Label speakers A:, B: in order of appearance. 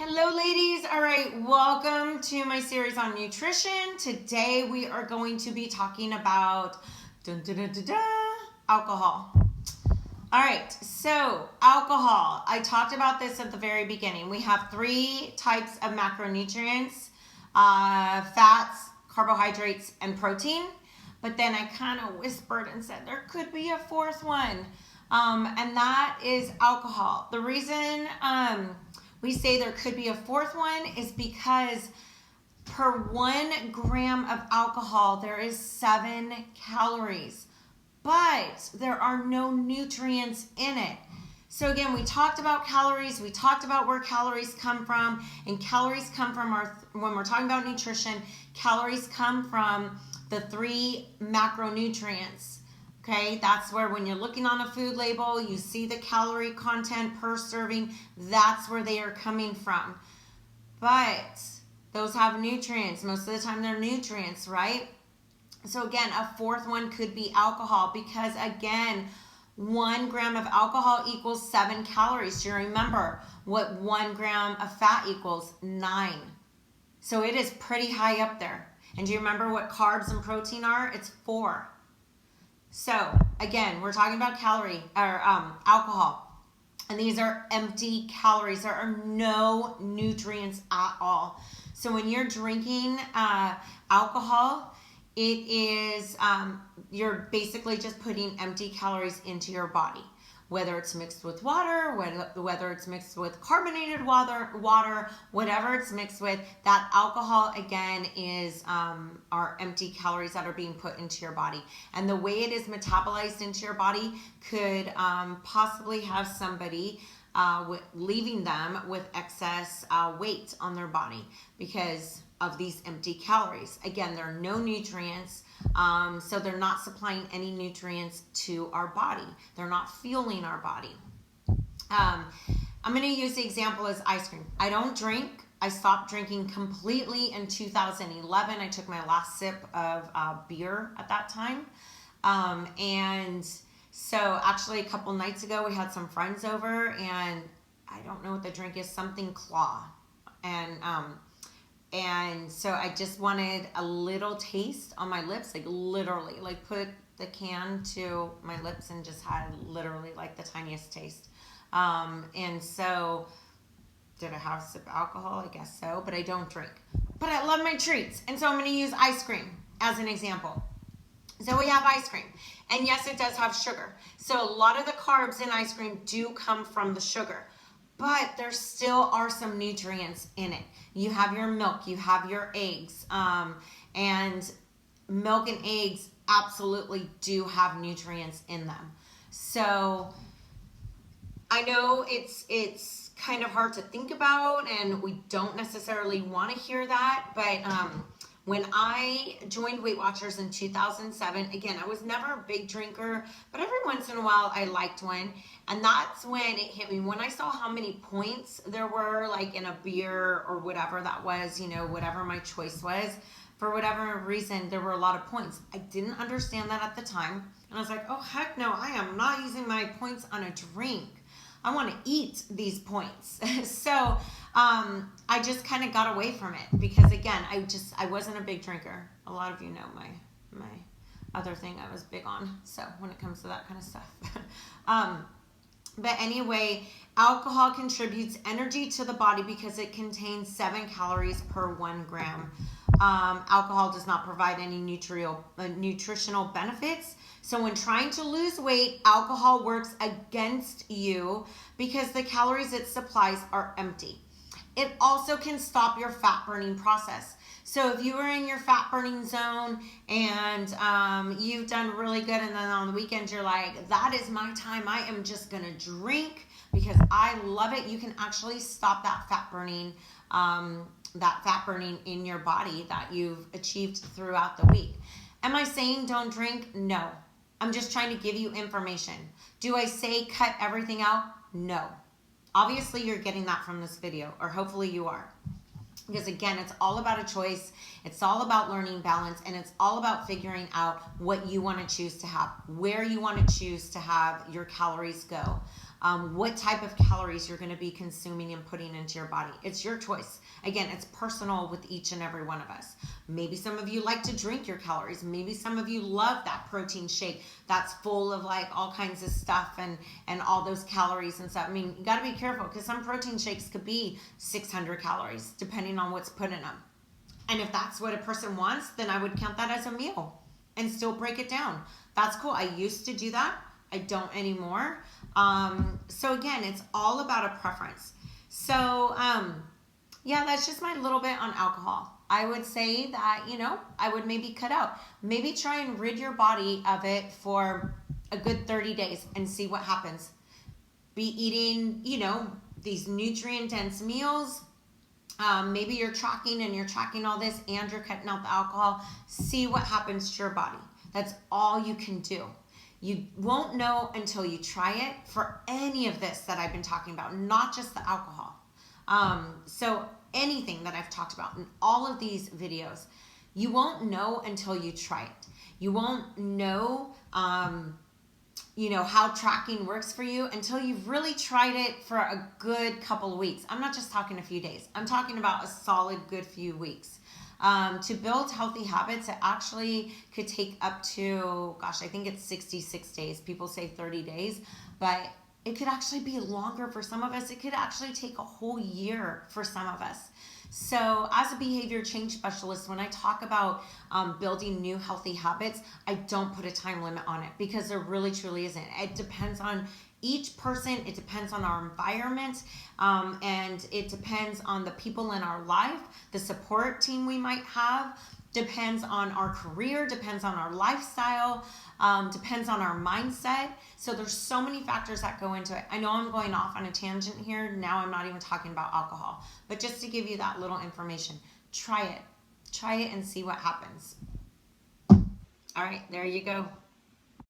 A: Hello ladies, all right, welcome to my series on nutrition. Today we are going to be talking about alcohol. All right, so alcohol, I talked about this at the very beginning. We have three types of macronutrients, fats, carbohydrates, and protein. But then I kind of whispered and said there could be a fourth one, and that is alcohol. The reason we say there could be a fourth one is because per 1 gram of alcohol, there is 7 calories, but there are no nutrients in it. So again, we talked about calories, we talked about where calories come from, and calories come from when we're talking about nutrition, calories come from the 3 macronutrients. Okay, that's where when you're looking on a food label, you see the calorie content per serving, that's where they are coming from. But those have nutrients. Most of the time they're nutrients, right? So again, a fourth one could be alcohol because again, 1 gram of alcohol equals 7 calories. Do you remember what 1 gram of fat equals? 9. So it is pretty high up there. And do you remember what carbs and protein are? It's 4. So again, we're talking about alcohol, and these are empty calories. There are no nutrients at all. So when you're drinking alcohol, it is you're basically just putting empty calories into your body. Whether it's mixed with water, whether it's mixed with carbonated water, whatever it's mixed with, that alcohol again is our empty calories that are being put into your body. And the way it is metabolized into your body could possibly have somebody leaving them with excess weight on their body because of these empty calories. Again, there are no nutrients, so they're not supplying any nutrients to our body. They're not fueling our body. I'm going to use the example as ice cream. I don't drink. I stopped drinking completely in 2011. I took my last sip of beer at that time. And so actually a couple nights ago, we had some friends over, and I don't know what the drink is, something Claw. And so I just wanted a little taste on my lips, like literally, like put the can to my lips and just had literally like the tiniest taste. And so did I have a sip of alcohol? I guess so, but I don't drink. But I love my treats. And so I'm going to use ice cream as an example. So we have ice cream. And yes, it does have sugar. So a lot of the carbs in ice cream do come from the sugar. But there still are some nutrients in it. You have your milk, you have your eggs, and milk and eggs absolutely do have nutrients in them. So I know it's kind of hard to think about, and we don't necessarily want to hear that, but when I joined Weight Watchers in 2007, again, I was never a big drinker, but every once in a while I liked one. And that's when it hit me. When I saw how many points there were, like in a beer or whatever that was, you know, whatever my choice was, for whatever reason, there were a lot of points. I didn't understand that at the time. And I was like, oh, heck no, I am not using my points on a drink. I want to eat these points. So I just kind of got away from it because again, I wasn't a big drinker. A lot of you know my other thing I was big on. So when it comes to that kind of stuff. But anyway, alcohol contributes energy to the body because it contains 7 calories per 1 gram. Alcohol does not provide any nutritional benefits. So when trying to lose weight, alcohol works against you because the calories it supplies are empty. It also can stop your fat burning process. So if you are in your fat burning zone and you've done really good, and then on the weekend you're like, that is my time, I am just gonna drink because I love it, you can actually stop that fat burning in your body that you've achieved throughout the week. Am I saying don't drink? No. I'm just trying to give you information. Do I say cut everything out? No. Obviously you're getting that from this video, or hopefully you are. Because again, it's all about a choice. It's all about learning balance, and it's all about figuring out what you want to choose to have, where you want to choose to have your calories go. what type of calories you're going to be consuming and putting into your body. It's your choice. Again, it's personal with each and every one of us. Maybe some of you like to drink your calories. Maybe some of you love that protein shake that's full of like all kinds of stuff and all those calories and stuff. I mean, you got to be careful because some protein shakes could be 600 calories depending on what's put in them. And if that's what a person wants, then I would count that as a meal and still break it down. That's cool. I used to do that. I don't anymore. So again, it's all about a preference. So yeah, that's just my little bit on alcohol. I would say that, you know, I would maybe cut out. Maybe try and rid your body of it for a good 30 days and see what happens. Be eating, you know, these nutrient-dense meals. Maybe you're tracking all this and you're cutting out the alcohol. See what happens to your body. That's all you can do. You won't know until you try it for any of this that I've been talking about, not just the alcohol. So anything that I've talked about in all of these videos, you won't know until you try it. You won't know, you know, how tracking works for you until you've really tried it for a good couple of weeks. I'm not just talking a few days. I'm talking about a solid good few weeks. To build healthy habits, it actually could take up to, gosh, I think it's 66 days. People say 30 days, but it could actually be longer for some of us. It could actually take a whole year for some of us. So as a behavior change specialist, when I talk about building new healthy habits, I don't put a time limit on it because there really truly isn't. It depends on each person, it depends on our environment, and it depends on the people in our life, the support team we might have, depends on our career, depends on our lifestyle, depends on our mindset. So there's so many factors that go into it. I know I'm going off on a tangent here. Now I'm not even talking about alcohol, but just to give you that little information, try it and see what happens. All right, there you go.